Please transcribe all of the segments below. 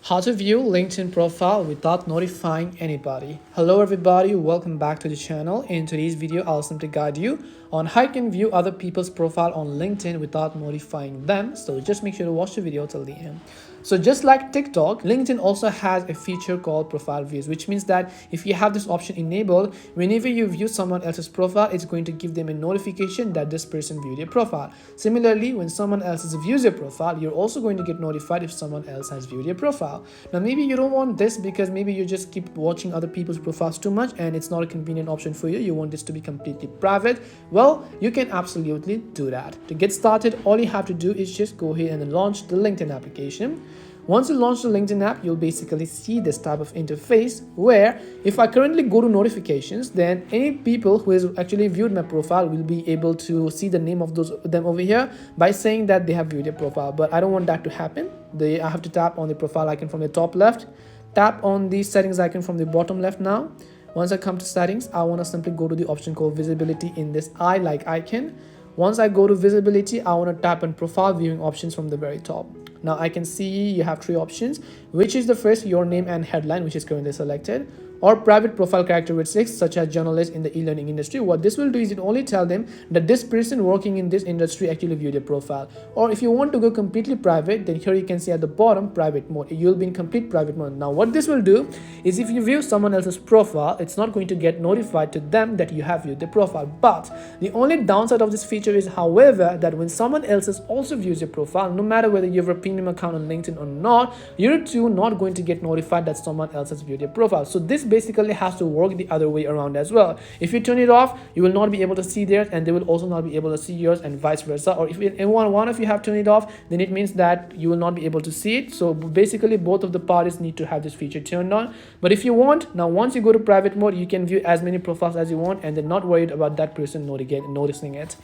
How to view LinkedIn profile without notifying anybody. Hello everybody, welcome back to the channel. In today's video, I'll simply guide you on how you can view other people's profile on LinkedIn without notifying them. So just make sure to watch the video till the end. So just like TikTok, LinkedIn also has a feature called profile views, which means that if you have this option enabled, whenever you view someone else's profile, it's going to give them a notification that this person viewed your profile. Similarly, when someone else views your profile, you're also going to get notified if someone else has viewed your profile. Now, maybe you don't want this because maybe you just keep watching other people's profiles too much and it's not a convenient option for you. You want this to be completely private. Well, you can absolutely do that. To get started, all you have to do is just go ahead and launch the LinkedIn application. Once you launch the LinkedIn app, you'll basically see this type of interface where if I currently go to notifications, then any people who has actually viewed my profile will be able to see the name of them over here by saying that they have viewed your profile. But I don't want that to happen. I have to tap on the profile icon from the top left, tap on the settings icon from the bottom left now. Once I come to settings, I want to simply go to the option called visibility in this eye-like icon. Once I go to visibility, I want to tap on profile viewing options from the very top. Now I can see you have three options, which is the first, your name and headline, which is currently selected, or private profile characteristics such as journalist in the e-learning industry. What this will do is it only tell them that this person working in this industry actually viewed your profile. Or if you want to go completely private, then here you can see at the bottom private mode. You'll be in complete private mode. Now what this will do is if you view someone else's profile, it's not going to get notified to them that you have viewed the profile. But the only downside of this feature is, however, that when someone else also views your profile, no matter whether you have a premium account on LinkedIn or not, you're too not going to get notified that someone else has viewed your profile. So this basically has to work the other way around as well. If you turn it off, you will not be able to see theirs and they will also not be able to see yours, and vice versa. Or if one of you have turned it off, then it means that you will not be able to see it. So basically both of the parties need to have this feature turned on. But if you want, now once you go to private mode, you can view as many profiles as you want and then not worried about that person noticing it.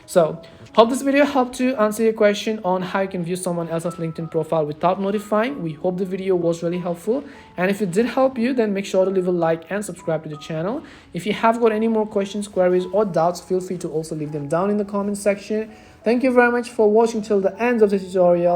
So hope this video helped to answer your question on how you can view someone else's LinkedIn profile without notifying. We hope the video was really helpful, and if it did help you, then make sure to leave a like and subscribe to the channel. If you have got any more questions, queries or doubts, feel free to also leave them down in the comment section. Thank you very much for watching till the end of the tutorial.